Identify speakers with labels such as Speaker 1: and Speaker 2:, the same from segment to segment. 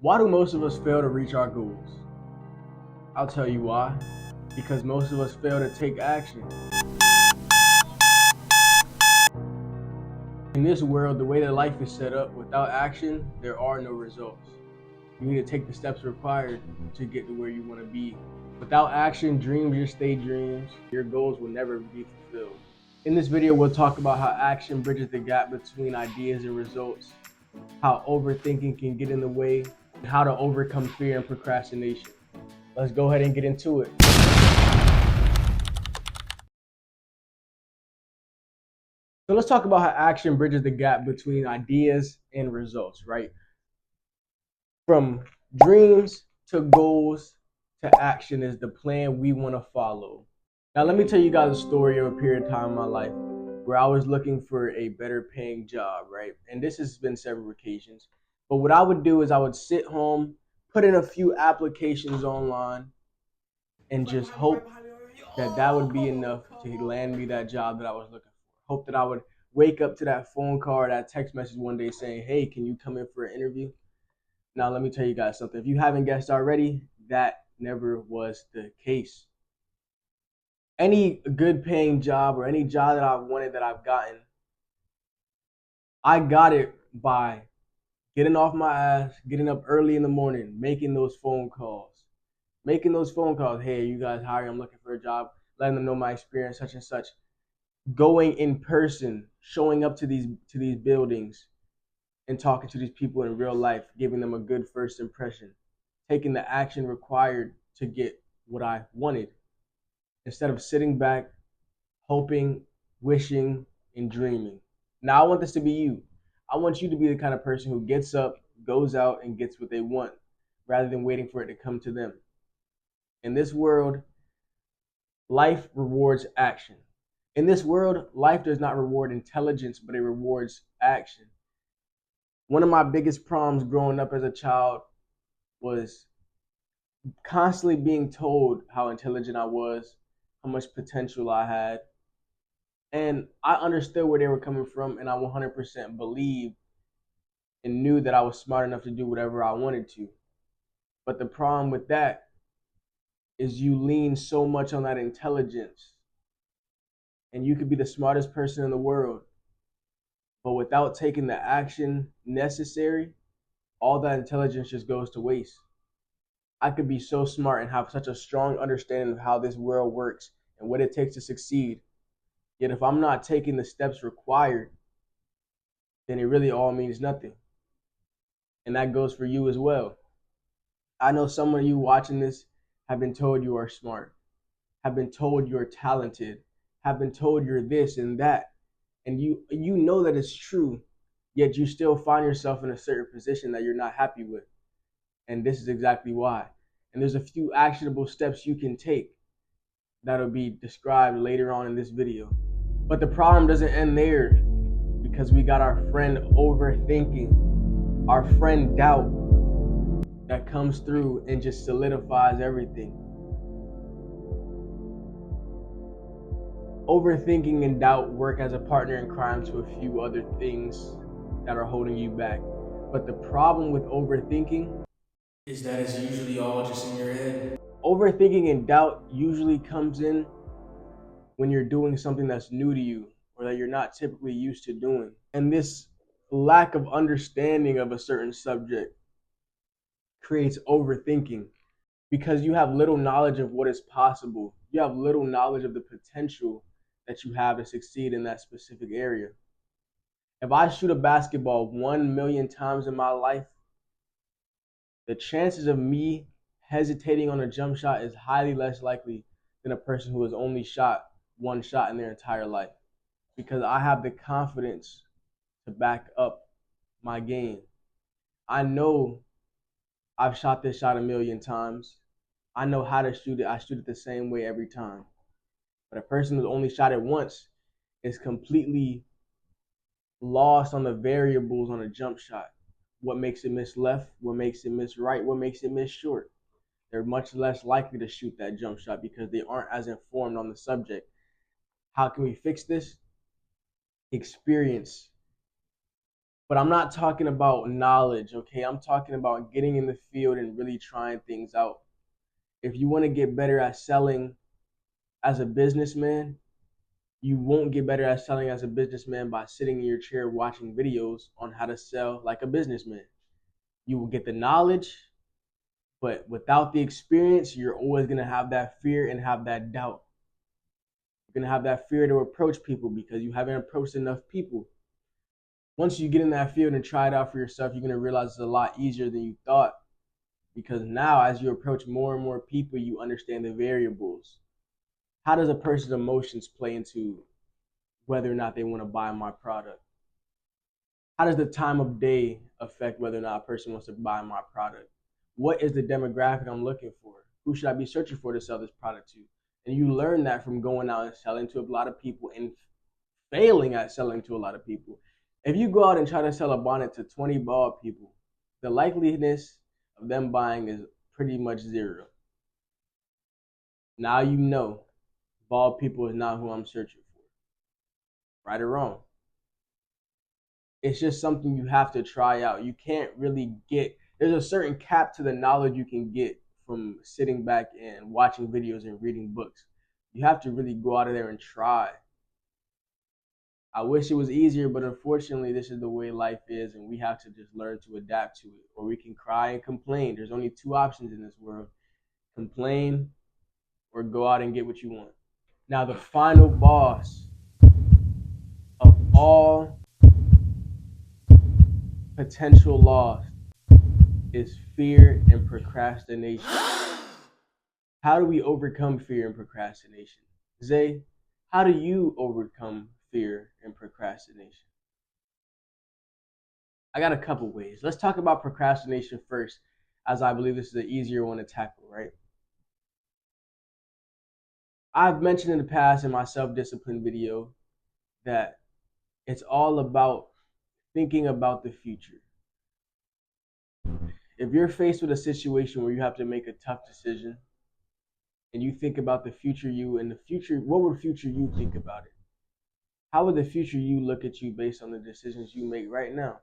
Speaker 1: Why do most of us fail to reach our goals? I'll tell you why. Because most of us fail to take action. In this world, the way that life is set up, without action, there are no results. You need to take the steps required to get to where you want to be. Without action, dreams just stay dreams. Your goals will never be fulfilled. In this video, we'll talk about how action bridges the gap between ideas and results, how overthinking can get in the way, and how to overcome fear and procrastination. Let's go ahead and get into it. So let's talk about how action bridges the gap between ideas and results, right? From dreams to goals to action is the plan we want to follow. Now, let me tell you guys a story of a period of time in my life where I was looking for a better paying job, right? And this has been several occasions. But what I would do is I would sit home, put in a few applications online, and just hope that that would be enough to land me that job that I was looking for. Hope that I would wake up to that phone call or that text message one day saying, hey, can you come in for an interview? Now, let me tell you guys something. If you haven't guessed already, that never was the case. Any good paying job or any job that I've wanted that I've gotten, I got it by getting off my ass, getting up early in the morning, making those phone calls. Hey, you guys hiring? I'm looking for a job. Letting them know my experience, such and such. Going in person, showing up to these buildings and talking to these people in real life, giving them a good first impression, taking the action required to get what I wanted, instead of sitting back, hoping, wishing, and dreaming. Now, I want this to be you. I want you to be the kind of person who gets up, goes out, and gets what they want, rather than waiting for it to come to them. In this world, life rewards action. In this world, life does not reward intelligence, but it rewards action. One of my biggest problems growing up as a child was constantly being told how intelligent I was, how much potential I had. And I understood where they were coming from, and I 100% believed and knew that I was smart enough to do whatever I wanted to. But the problem with that is you lean so much on that intelligence, and you could be the smartest person in the world, but without taking the action necessary, all that intelligence just goes to waste. I could be so smart and have such a strong understanding of how this world works and what it takes to succeed. Yet if I'm not taking the steps required, then it really all means nothing. And that goes for you as well. I know some of you watching this have been told you are smart, have been told you're talented, have been told you're this and that. And you know that it's true, yet you still find yourself in a certain position that you're not happy with. And this is exactly why. And there's a few actionable steps you can take that'll be described later on in this video. But the problem doesn't end there, because we got our friend overthinking, our friend doubt that comes through and just solidifies everything. Overthinking and doubt work as a partner in crime to a few other things that are holding you back. But the problem with overthinking is that it's usually all just in your head. Overthinking and doubt usually comes in when you're doing something that's new to you or that you're not typically used to doing. And this lack of understanding of a certain subject creates overthinking, because you have little knowledge of what is possible. You have little knowledge of the potential that you have to succeed in that specific area. If I shoot a basketball 1,000,000 times in my life, the chances of me hesitating on a jump shot is highly less likely than a person who has only shot one shot in their entire life, because I have the confidence to back up my game. I know I've shot this shot 1,000,000 times. I know how to shoot it. I shoot it the same way every time. But a person who's only shot it once is completely lost on the variables on a jump shot. What makes it miss left? What makes it miss right? What makes it miss short? They're much less likely to shoot that jump shot because they aren't as informed on the subject. How can we fix this? Experience. But I'm not talking about knowledge, okay? I'm talking about getting in the field and really trying things out. If you want to get better at selling as a businessman, you won't get better at selling as a businessman by sitting in your chair watching videos on how to sell like a businessman. You will get the knowledge, but without the experience, you're always going to have that fear and have that doubt. You're going to have that fear to approach people because you haven't approached enough people. Once you get in that field and try it out for yourself, you're going to realize it's a lot easier than you thought, because now as you approach more and more people, you understand the variables. How does a person's emotions play into whether or not they want to buy my product? How does the time of day affect whether or not a person wants to buy my product? What is the demographic I'm looking for? Who should I be searching for to sell this product to? And you learn that from going out and selling to a lot of people and failing at selling to a lot of people. If you go out and try to sell a bonnet to 20 bald people, the likeliness of them buying is pretty much zero. Now you know bald people is not who I'm searching for. Right or wrong? It's just something you have to try out. You can't really there's a certain cap to the knowledge you can get from sitting back and watching videos and reading books. You have to really go out of there and try. I wish it was easier, but unfortunately, this is the way life is, and we have to just learn to adapt to it. Or we can cry and complain. There's only two options in this world: complain or go out and get what you want. Now, the final boss of all potential loss is fear and procrastination. How do we overcome fear and procrastination? Zay, how do you overcome fear and procrastination? I got a couple ways. Let's talk about procrastination first, as I believe this is an easier one to tackle, right? I've mentioned in the past in my self-discipline video that it's all about thinking about the future. If you're faced with a situation where you have to make a tough decision and you think about the future you and the future, what would future you think about it? How would the future you look at you based on the decisions you make right now?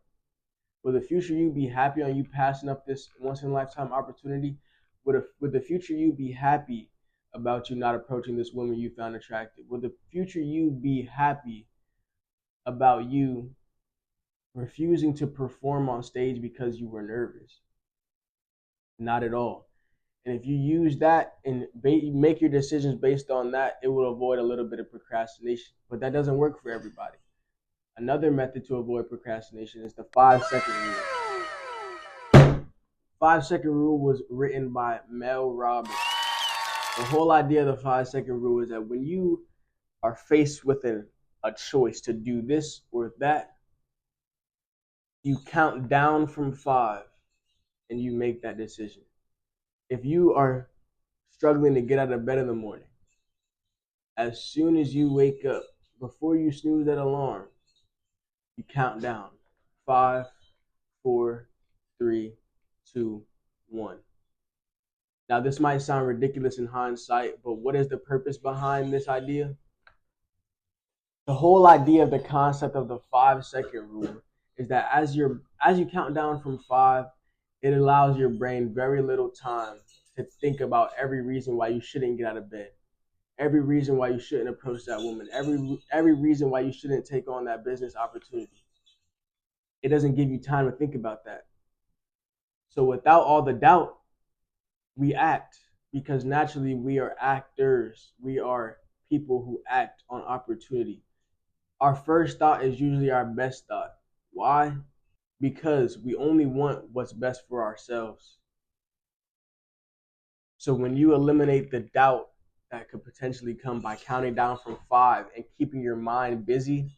Speaker 1: Will the future you be happy on you passing up this once in a lifetime opportunity? Would the future you be happy about you not approaching this woman you found attractive? Would the future you be happy about you refusing to perform on stage because you were nervous? Not at all. And if you use that and make your decisions based on that, it will avoid a little bit of procrastination. But that doesn't work for everybody. Another method to avoid procrastination is the 5-second rule. 5-second rule was written by Mel Robbins. The whole idea of the 5-second rule is that when you are faced with a choice to do this or that, you count down from 5 and you make that decision. If you are struggling to get out of bed in the morning, as soon as you wake up, before you snooze that alarm, you count down 5, 4, 3, 2, 1. Now, this might sound ridiculous in hindsight, but what is the purpose behind this idea? The whole idea of the concept of the 5-second rule is that as you count down from 5, it allows your brain very little time to think about every reason why you shouldn't get out of bed, every reason why you shouldn't approach that woman, every reason why you shouldn't take on that business opportunity. It doesn't give you time to think about that. So without all the doubt, we act, because naturally we are actors. We are people who act on opportunity. Our first thought is usually our best thought. Why? Because we only want what's best for ourselves. So when you eliminate the doubt that could potentially come by counting down from 5 and keeping your mind busy,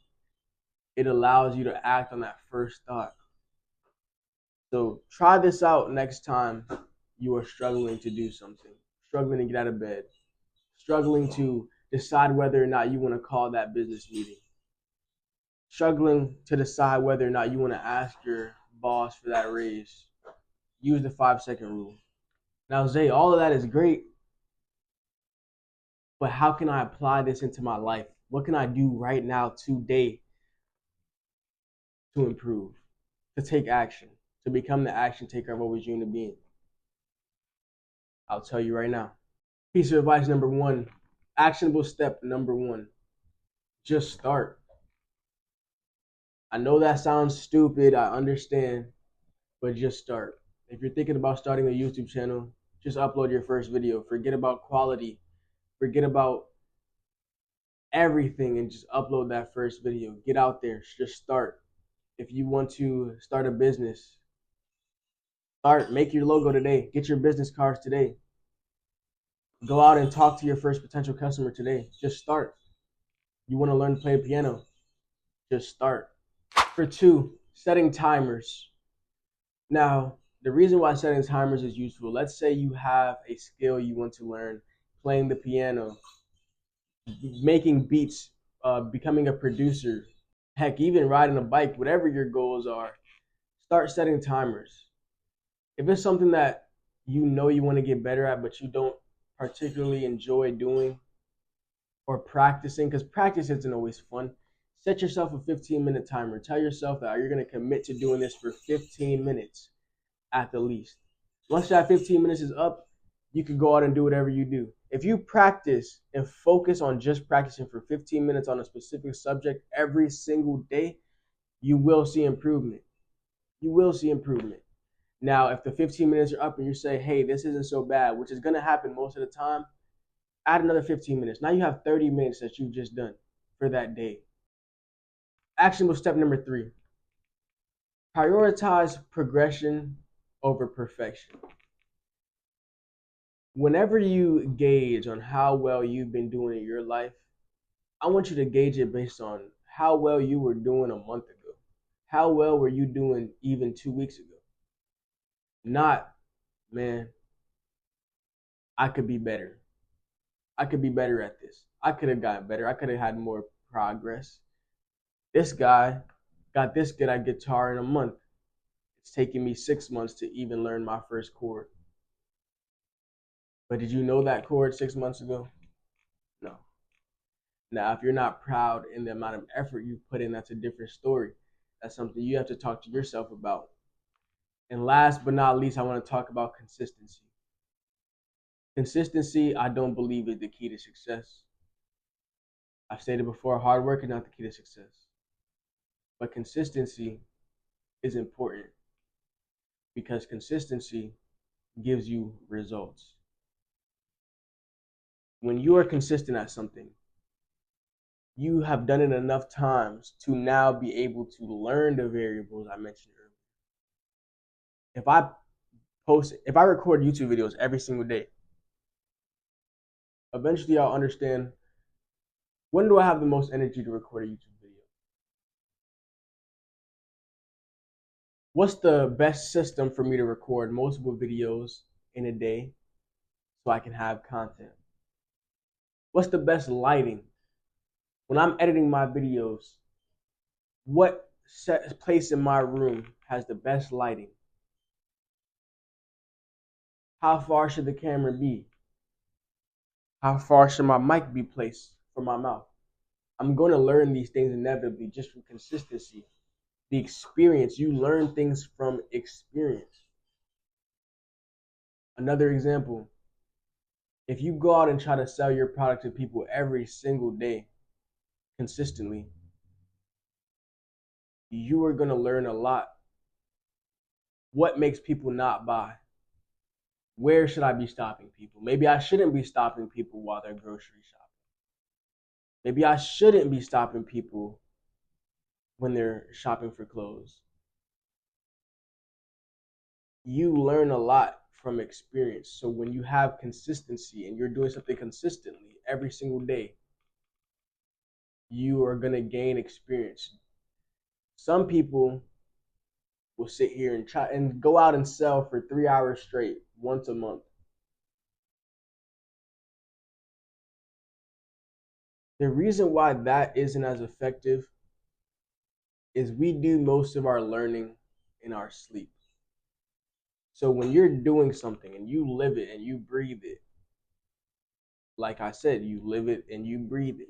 Speaker 1: it allows you to act on that first thought. So try this out next time you are struggling to do something, struggling to get out of bed, struggling to decide whether or not you want to call that business meeting, struggling to decide whether or not you want to ask your boss for that raise. Use the 5-second rule. Now, Zay, all of that is great, but how can I apply this into my life? What can I do right now today to improve? to take action, to become the action taker I've always dreamed of being? I'll tell you right now. Piece of advice number one, actionable step number one, just start. I know that sounds stupid, I understand, but just start. If you're thinking about starting a YouTube channel, just upload your first video. Forget about quality, forget about everything, and just upload that first video. Get out there, just start. If you want to start a business, start. Make your logo today. Get your business cards today. Go out and talk to your first potential customer today. Just start. You want to learn to play piano? Just start. For two, setting timers. Now, the reason why setting timers is useful, let's say you have a skill you want to learn, playing the piano, making beats, becoming a producer, heck, even riding a bike, whatever your goals are, start setting timers. If it's something that you know you want to get better at, but you don't particularly enjoy doing or practicing, because practice isn't always fun, set yourself a 15-minute timer. Tell yourself that you're going to commit to doing this for 15 minutes at the least. Once that 15 minutes is up, you can go out and do whatever you do. If you practice and focus on just practicing for 15 minutes on a specific subject every single day, you will see improvement. You will see improvement. Now, if the 15 minutes are up and you say, hey, this isn't so bad, which is going to happen most of the time, add another 15 minutes. Now you have 30 minutes that you've just done for that day. Actionable step number three, prioritize progression over perfection. Whenever you gauge on how well you've been doing in your life, I want you to gauge it based on how well you were doing a month ago. How well were you doing even 2 weeks ago? Not, man, I could be better. I could be better at this. I could have gotten better. I could have had more progress. This guy got this good at guitar in a month. It's taken me 6 months to even learn my first chord. But did you know that chord 6 months ago? No. Now, if you're not proud in the amount of effort you put in, that's a different story. That's something you have to talk to yourself about. And last but not least, I want to talk about consistency. Consistency, I don't believe, is the key to success. I've stated before, hard work is not the key to success. But consistency is important because consistency gives you results. When you are consistent at something, you have done it enough times to now be able to learn the variables I mentioned earlier. If I record YouTube videos every single day, eventually I'll understand, when do I have the most energy to record a YouTube video? What's the best system for me to record multiple videos in a day so I can have content? What's the best lighting? When I'm editing my videos, what place in my room has the best lighting? How far should the camera be? How far should my mic be placed from my mouth? I'm going to learn these things inevitably just from consistency. The experience, you learn things from experience. Another example, if you go out and try to sell your product to people every single day consistently, you are going to learn a lot. What makes people not buy? Where should I be stopping people? Maybe I shouldn't be stopping people while they're grocery shopping. Maybe I shouldn't be stopping people when they're shopping for clothes. You learn a lot from experience. So when you have consistency and you're doing something consistently every single day, you are going to gain experience. Some people will sit here and try and go out and sell for 3 hours straight once a month. The reason why that isn't as effective is we do most of our learning in our sleep. So when you're doing something and you live it and you breathe it, like I said, you live it and you breathe it.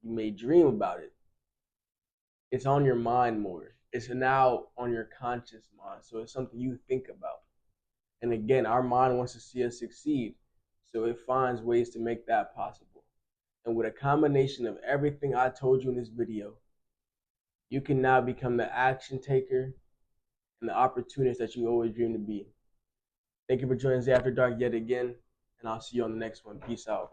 Speaker 1: You may dream about it. It's on your mind more. It's now on your conscious mind. So it's something you think about. And again, our mind wants to see us succeed. So it finds ways to make that possible. And with a combination of everything I told you in this video, you can now become the action taker and the opportunist that you always dreamed to be. Thank you for joining us After Dark yet again, and I'll see you on the next one. Peace out.